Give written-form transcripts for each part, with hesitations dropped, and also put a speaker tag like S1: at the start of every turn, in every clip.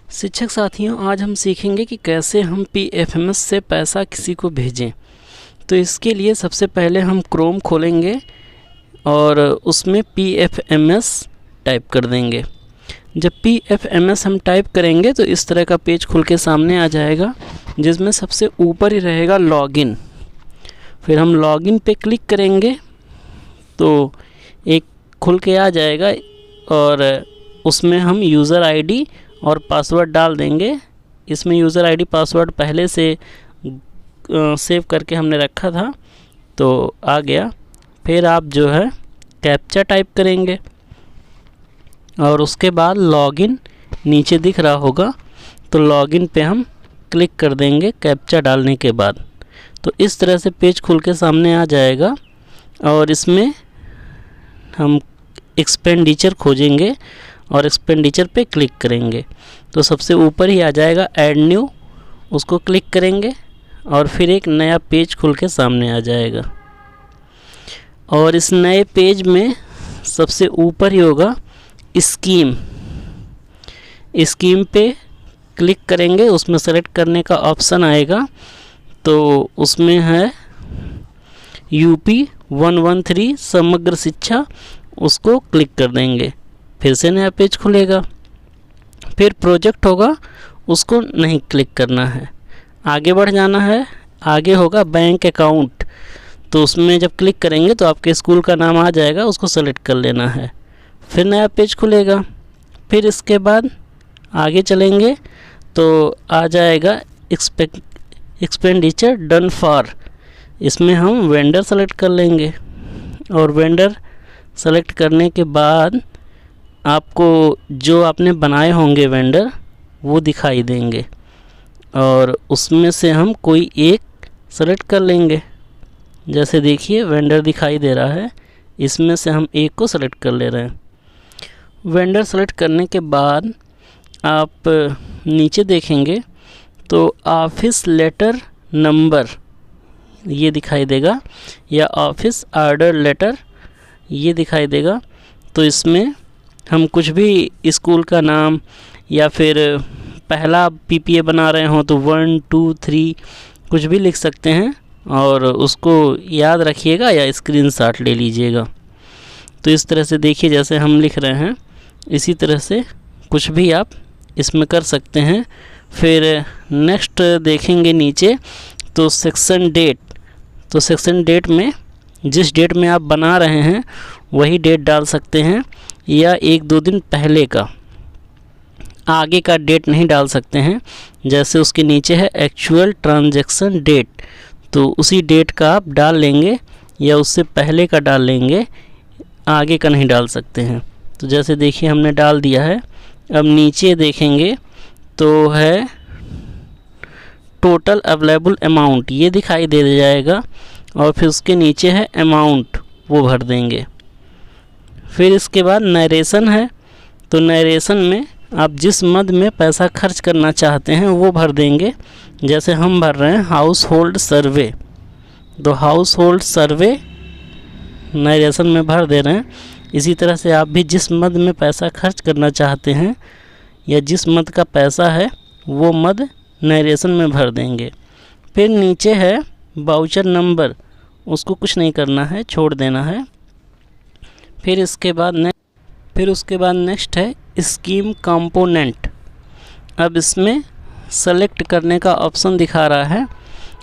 S1: शिक्षक साथियों, आज हम सीखेंगे कि कैसे हम PFMS से पैसा किसी को भेजें। तो इसके लिए सबसे पहले हम क्रोम खोलेंगे और उसमें PFMS टाइप कर देंगे। जब PFMS हम टाइप करेंगे तो इस तरह का पेज खुल के सामने आ जाएगा, जिसमें सबसे ऊपर ही रहेगा लॉगिन। फिर हम लॉगिन पे क्लिक करेंगे तो एक खुल के आ जाएगा और उसमें हम यूज़र आईडी और पासवर्ड डाल देंगे। इसमें यूज़र आईडी पासवर्ड पहले से सेव करके हमने रखा था तो आ गया। फिर आप जो है कैप्चा टाइप करेंगे और उसके बाद लॉगिन नीचे दिख रहा होगा, तो लॉगिन पे हम क्लिक कर देंगे कैप्चा डालने के बाद। तो इस तरह से पेज खुल के सामने आ जाएगा और इसमें हम एक्सपेंडिचर खोजेंगे और एक्सपेंडिचर पे क्लिक करेंगे तो सबसे ऊपर ही आ जाएगा ऐड न्यू, उसको क्लिक करेंगे और फिर एक नया पेज खुल के सामने आ जाएगा। और इस नए पेज में सबसे ऊपर ही होगा स्कीम। स्कीम पे क्लिक करेंगे, उसमें सेलेक्ट करने का ऑप्शन आएगा, तो उसमें है UP 113 समग्र शिक्षा, उसको क्लिक कर देंगे। फिर से नया पेज खुलेगा। फिर प्रोजेक्ट होगा, उसको नहीं क्लिक करना है, आगे बढ़ जाना है। आगे होगा बैंक अकाउंट, तो उसमें जब क्लिक करेंगे तो आपके स्कूल का नाम आ जाएगा, उसको सेलेक्ट कर लेना है। फिर नया पेज खुलेगा। फिर इसके बाद आगे चलेंगे तो आ जाएगा एक्सपेंडिचर डन फॉर। इसमें हम वेंडर सेलेक्ट कर लेंगे और वेंडर सेलेक्ट करने के बाद आपको जो आपने बनाए होंगे वेंडर वो दिखाई देंगे और उसमें से हम कोई एक सेलेक्ट कर लेंगे। जैसे देखिए वेंडर दिखाई दे रहा है, इसमें से हम एक को सेलेक्ट कर ले रहे हैं। वेंडर सेलेक्ट करने के बाद आप नीचे देखेंगे तो ऑफिस लेटर नंबर ये दिखाई देगा या ऑफिस ऑर्डर लेटर ये दिखाई देगा। तो इसमें हम कुछ भी स्कूल का नाम या फिर पहला PPA बना रहे हो तो 1 2 3 कुछ भी लिख सकते हैं और उसको याद रखिएगा या स्क्रीनशॉट ले लीजिएगा। तो इस तरह से देखिए जैसे हम लिख रहे हैं इसी तरह से कुछ भी आप इसमें कर सकते हैं। फिर नेक्स्ट देखेंगे नीचे तो सेक्शन डेट। तो सेक्शन डेट में जिस डेट में आप बना रहे हैं वही डेट डाल सकते हैं या 1-2 दिन पहले का, आगे का डेट नहीं डाल सकते हैं। जैसे उसके नीचे है एक्चुअल ट्रांजैक्शन डेट, तो उसी डेट का आप डाल लेंगे या उससे पहले का डाल लेंगे, आगे का नहीं डाल सकते हैं। तो जैसे देखिए हमने डाल दिया है। अब नीचे देखेंगे तो है टोटल अवेलेबल अमाउंट, ये दिखाई दे जाएगा और फिर उसके नीचे है अमाउंट, वो भर देंगे। फिर इसके बाद नरेशन है, तो नरेशन में आप जिस मद में पैसा खर्च करना चाहते हैं वो भर देंगे। जैसे हम भर रहे हैं हाउस होल्ड सर्वे, तो हाउस होल्ड सर्वे नरेशन में भर दे रहे हैं। इसी तरह से आप भी जिस मद में पैसा खर्च करना चाहते हैं या जिस मद का पैसा है वो मद नरेशन में भर देंगे। फिर नीचे है वाउचर नंबर, उसको कुछ नहीं करना है, छोड़ देना है। फिर उसके बाद नेक्स्ट है स्कीम कंपोनेंट। अब इसमें सेलेक्ट करने का ऑप्शन दिखा रहा है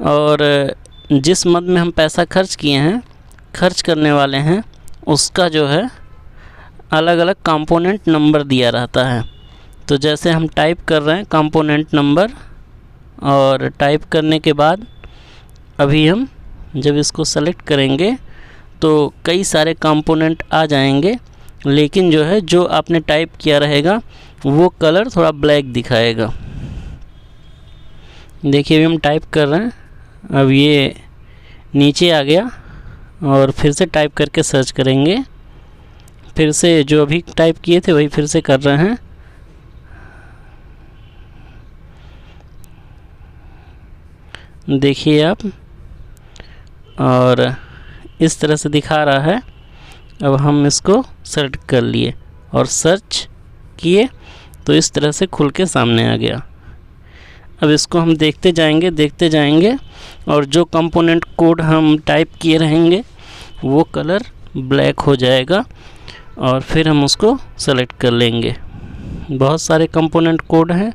S1: और जिस मद में हम पैसा खर्च किए हैं, खर्च करने वाले हैं, उसका जो है अलग अलग कंपोनेंट नंबर दिया रहता है। तो जैसे हम टाइप कर रहे हैं कंपोनेंट नंबर, और टाइप करने के बाद अभी हम जब इसको सेलेक्ट करेंगे तो कई सारे कंपोनेंट आ जाएंगे, लेकिन जो है जो आपने टाइप किया रहेगा वो कलर थोड़ा ब्लैक दिखाएगा। देखिए अभी हम टाइप कर रहे हैं, अब ये नीचे आ गया और फिर से टाइप करके सर्च करेंगे। फिर से जो अभी टाइप किए थे वही फिर से कर रहे हैं। देखिए आप, और इस तरह से दिखा रहा है। अब हम इसको सेलेक्ट कर लिए और सर्च किए तो इस तरह से खुल के सामने आ गया। अब इसको हम देखते जाएंगे और जो कंपोनेंट कोड हम टाइप किए रहेंगे वो कलर ब्लैक हो जाएगा और फिर हम उसको सेलेक्ट कर लेंगे। बहुत सारे कंपोनेंट कोड हैं,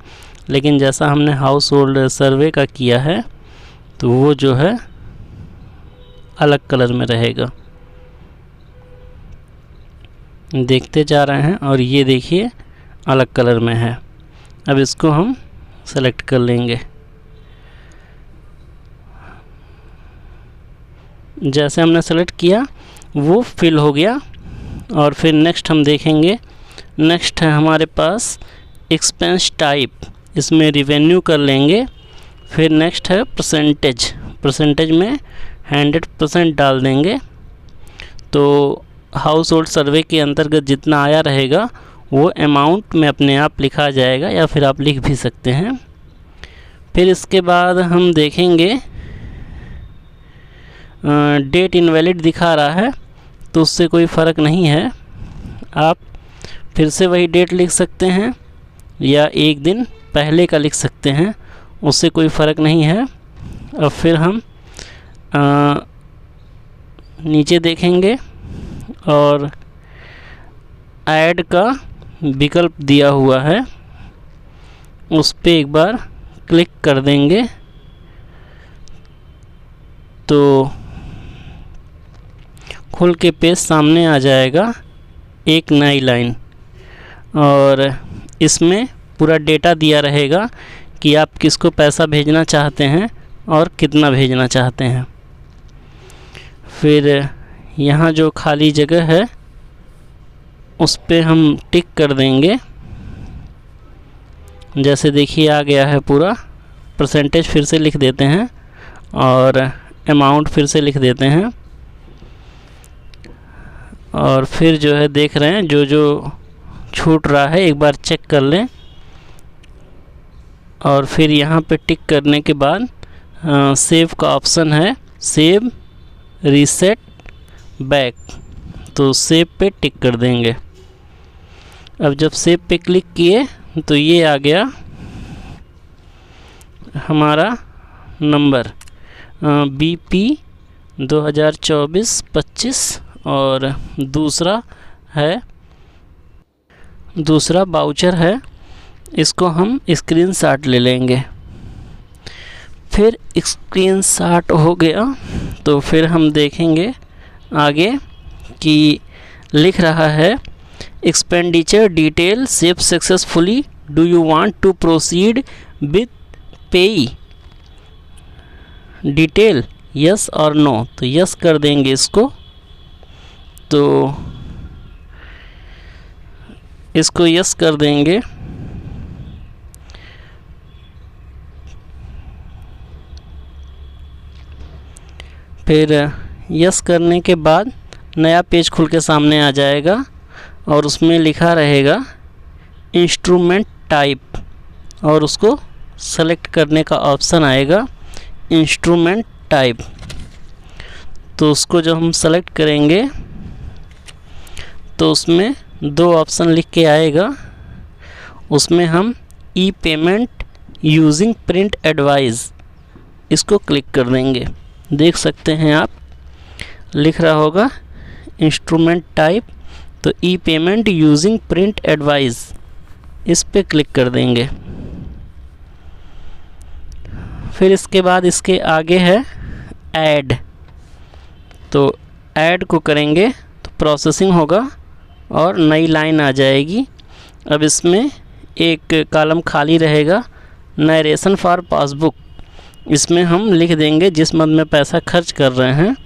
S1: लेकिन जैसा हमने हाउस होल्ड सर्वे का किया है तो वो जो है अलग कलर में रहेगा। देखते जा रहे हैं और ये देखिए अलग कलर में है। अब इसको हम सेलेक्ट कर लेंगे। जैसे हमने सेलेक्ट किया वो फिल हो गया और फिर नेक्स्ट हम देखेंगे। नेक्स्ट है हमारे पास एक्सपेंस टाइप, इसमें रिवेन्यू कर लेंगे। फिर नेक्स्ट है परसेंटेज में 100% डाल देंगे। तो हाउस होल्ड सर्वे के अंतर्गत जितना आया रहेगा वो अमाउंट में अपने आप लिखा जाएगा, या फिर आप लिख भी सकते हैं। फिर इसके बाद हम देखेंगे डेट इनवैलिड दिखा रहा है तो उससे कोई फ़र्क नहीं है, आप फिर से वही डेट लिख सकते हैं या एक दिन पहले का लिख सकते हैं, उससे कोई फ़र्क नहीं है। और फिर हम नीचे देखेंगे और ऐड का विकल्प दिया हुआ है, उस पर एक बार क्लिक कर देंगे तो खुल के पेज सामने आ जाएगा एक नई लाइन, और इसमें पूरा डेटा दिया रहेगा कि आप किसको पैसा भेजना चाहते हैं और कितना भेजना चाहते हैं। फिर यहाँ जो खाली जगह है उस पे हम टिक कर देंगे। जैसे देखिए आ गया है पूरा। परसेंटेज फिर से लिख देते हैं और अमाउंट फिर से लिख देते हैं, और फिर जो है देख रहे हैं जो जो छूट रहा है एक बार चेक कर लें। और फिर यहाँ पे टिक करने के बाद सेव का ऑप्शन है, सेव रीसेट बैक, तो सेव पे टिक कर देंगे। अब जब सेव पे क्लिक किए तो ये आ गया हमारा नंबर BP 2024-25, और दूसरा बाउचर है, इसको हम स्क्रीनशॉट ले लेंगे। फिर स्क्रीनशॉट हो गया तो फिर हम देखेंगे आगे कि लिख रहा है expenditure detail save successfully, do you want to proceed with payee detail, yes और नो, तो यस कर देंगे इसको। तो इसको यस कर देंगे। फिर यस करने के बाद नया पेज खुल के सामने आ जाएगा और उसमें लिखा रहेगा इंस्ट्रूमेंट टाइप, और उसको सेलेक्ट करने का ऑप्शन आएगा इंस्ट्रूमेंट टाइप। तो उसको जब हम सेलेक्ट करेंगे तो उसमें दो ऑप्शन लिख के आएगा, उसमें हम ई पेमेंट यूजिंग प्रिंट एडवाइस, इसको क्लिक कर देंगे। देख सकते हैं आप लिख रहा होगा इंस्ट्रूमेंट टाइप, तो ई पेमेंट यूजिंग प्रिंट एडवाइस, इस पे क्लिक कर देंगे। फिर इसके बाद इसके आगे है ऐड, तो ऐड को करेंगे तो प्रोसेसिंग होगा और नई लाइन आ जाएगी। अब इसमें एक कॉलम खाली रहेगा, नरेशन फॉर पासबुक, इसमें हम लिख देंगे जिस मद में पैसा खर्च कर रहे हैं।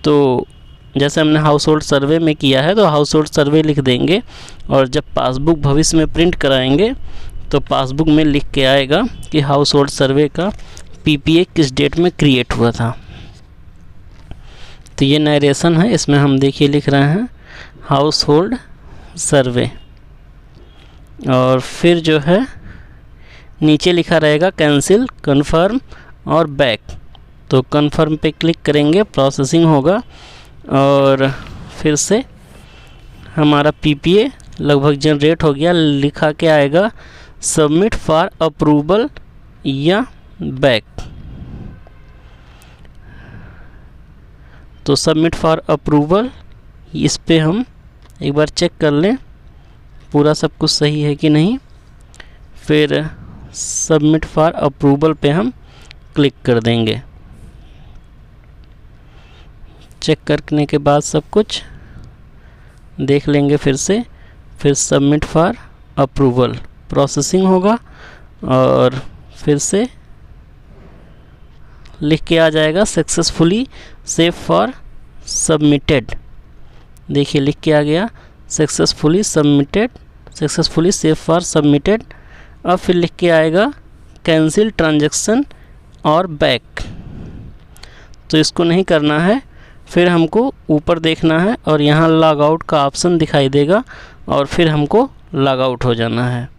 S1: तो जैसे हमने हाउस होल्ड सर्वे में किया है तो हाउस होल्ड सर्वे लिख देंगे, और जब पासबुक भविष्य में प्रिंट कराएंगे तो पासबुक में लिख के आएगा कि हाउस होल्ड सर्वे का PPA किस डेट में क्रिएट हुआ था। तो ये नरेशन है, इसमें हम देखिए लिख रहे हैं हाउस होल्ड सर्वे, और फिर जो है नीचे लिखा रहेगा कैंसिल, कन्फर्म और बैक, तो कन्फर्म पे क्लिक करेंगे, प्रोसेसिंग होगा और फिर से हमारा PPA लगभग जनरेट हो गया। लिखा के आएगा सबमिट फॉर अप्रूवल या बैक। तो सबमिट फॉर अप्रूवल, इस पे हम एक बार चेक कर लें पूरा सब कुछ सही है कि नहीं। फिर सबमिट फॉर अप्रूवल पे हम क्लिक कर देंगे। चेक करने के बाद सब कुछ देख लेंगे फिर से। फिर सबमिट फॉर अप्रूवल प्रोसेसिंग होगा और फिर से लिख के आ जाएगा सक्सेसफुली सेव फॉर सबमिटेड। देखिए लिख के आ गया successfully submitted, successfully save for submitted. अब फिर लिख के आएगा कैंसिल ट्रांजैक्शन और बैक। तो इसको नहीं करना है, फिर हमको ऊपर देखना है और यहाँ लॉग आउट का ऑप्शन दिखाई देगा और फिर हमको लॉग आउट हो जाना है।